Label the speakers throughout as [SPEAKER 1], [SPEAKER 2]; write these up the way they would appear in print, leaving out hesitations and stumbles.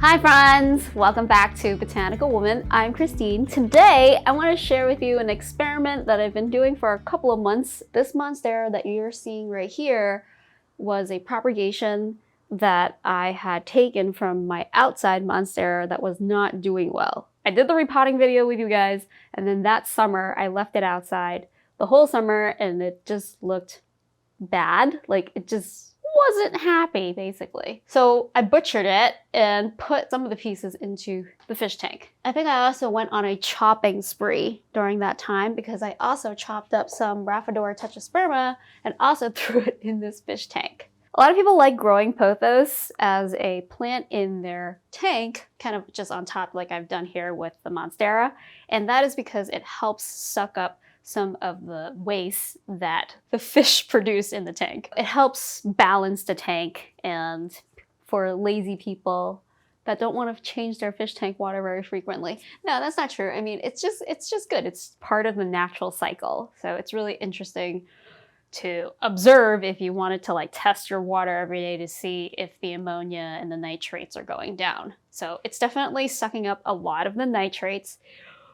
[SPEAKER 1] Hi friends! Welcome back to Botanical Woman. I'm Christine. Today, I want to share with you an experiment that I've been doing for a couple of months. This Monstera that you're seeing right here was a propagation that I had taken from my outside Monstera that was not doing well. I did the repotting video with you guys, and then that summer I left it outside the whole summer and it just looked bad. Like it just wasn't happy, basically. So I butchered it and put some of the pieces into the fish tank. I think I also went on a chopping spree during that time because I also chopped up some Rhaphidophora tetrasperma and also threw it in this fish tank. A lot of people like growing Pothos as a plant in their tank, kind of just on top like I've done here with the Monstera, and that is because it helps suck up some of the waste that the fish produce in the tank. It helps balance the tank, and for lazy people that don't want to change their fish tank water very frequently. No, that's not true. I mean, it's just good. It's part of the natural cycle. So it's really interesting to observe if you wanted to like test your water every day to see if the ammonia and the nitrates are going down. So it's definitely sucking up a lot of the nitrates,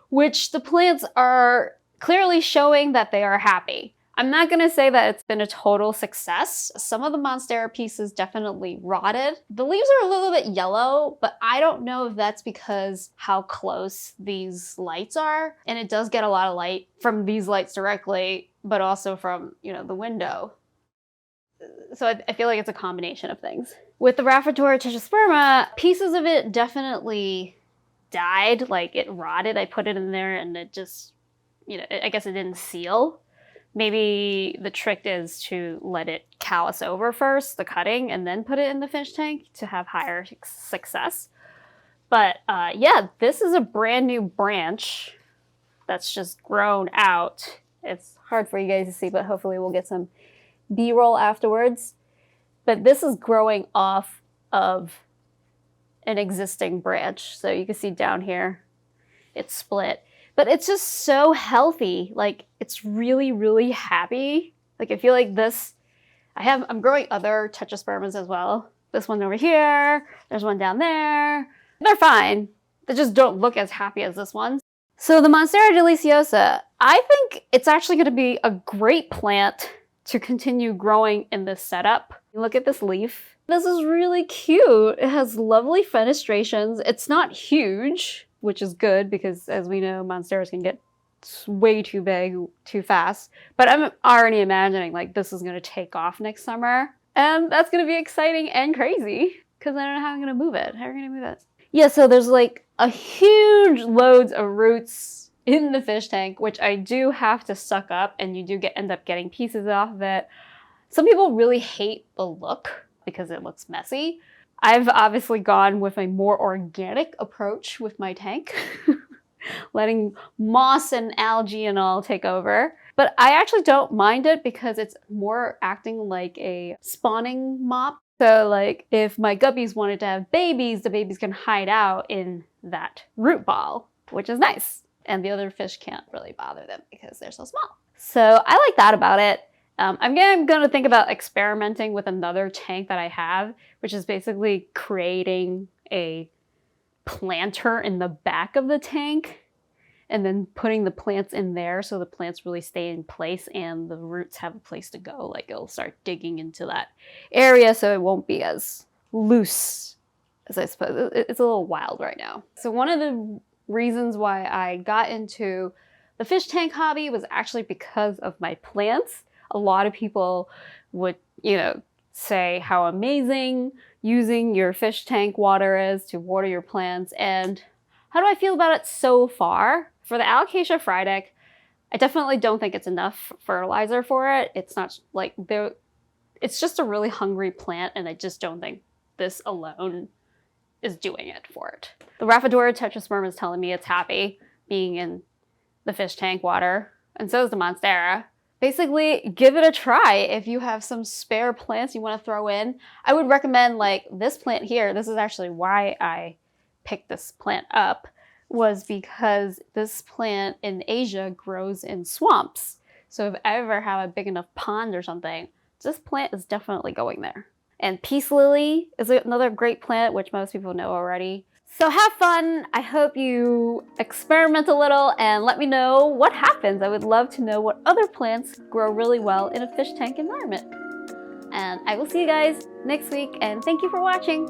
[SPEAKER 1] which the plants are clearly showing that they are happy. I'm not gonna say that it's been a total success. Some of the Monstera pieces definitely rotted. The leaves are a little bit yellow, but I don't know if that's because how close these lights are. And it does get a lot of light from these lights directly, but also from, the window. So I feel like it's a combination of things. With the Rhaphidophora tetrasperma, pieces of it definitely died, like it rotted. I put it in there and it just, I guess it didn't seal. Maybe the trick is to let it callus over first, the cutting, and then put it in the fish tank to have higher success. But yeah, this is a brand new branch that's just grown out. It's hard for you guys to see, but hopefully we'll get some B-roll afterwards. But this is growing off of an existing branch. So you can see down here, it's split. But it's just so healthy. Like, it's really, really happy. Like, I feel like this, I'm growing other tetraspermas as well. This one over here, there's one down there. They're fine. They just don't look as happy as this one. So the Monstera Deliciosa, I think it's actually gonna be a great plant to continue growing in this setup. Look at this leaf. This is really cute. It has lovely fenestrations. It's not huge, which is good because, as we know, Monsteras can get way too big too fast. But I'm already imagining like this is gonna take off next summer. And that's gonna be exciting and crazy because I don't know how I'm gonna move it. How are we gonna move it? Yeah, so there's like a huge loads of roots in the fish tank, which I do have to suck up, and you do end up getting pieces off of it. Some people really hate the look because it looks messy. I've obviously gone with a more organic approach with my tank, letting moss and algae and all take over. But I actually don't mind it because it's more acting like a spawning mop. So like if my guppies wanted to have babies, the babies can hide out in that root ball, which is nice. And the other fish can't really bother them because they're so small. So I like that about it. I'm going to think about experimenting with another tank that I have, which is basically creating a planter in the back of the tank and then putting the plants in there so the plants really stay in place and the roots have a place to go. Like it'll start digging into that area so it won't be as loose as I suppose. It's a little wild right now. So one of the reasons why I got into the fish tank hobby was actually because of my plants. A lot of people would, say how amazing using your fish tank water is to water your plants. And how do I feel about it so far? For the Alocasia frydek, I definitely don't think it's enough fertilizer for it. It's not like it's just a really hungry plant, and I just don't think this alone is doing it for it. The Rhaphidophora tetrasperma is telling me it's happy being in the fish tank water, and so is the Monstera. Basically, give it a try. If you have some spare plants you want to throw in, I would recommend like this plant here. This is actually why I picked this plant up, was because this plant in Asia grows in swamps. So if I ever have a big enough pond or something, this plant is definitely going there. And peace lily is another great plant, which most people know already. So have fun. I hope you experiment a little and let me know what happens. I would love to know what other plants grow really well in a fish tank environment. And I will see you guys next week, and thank you for watching.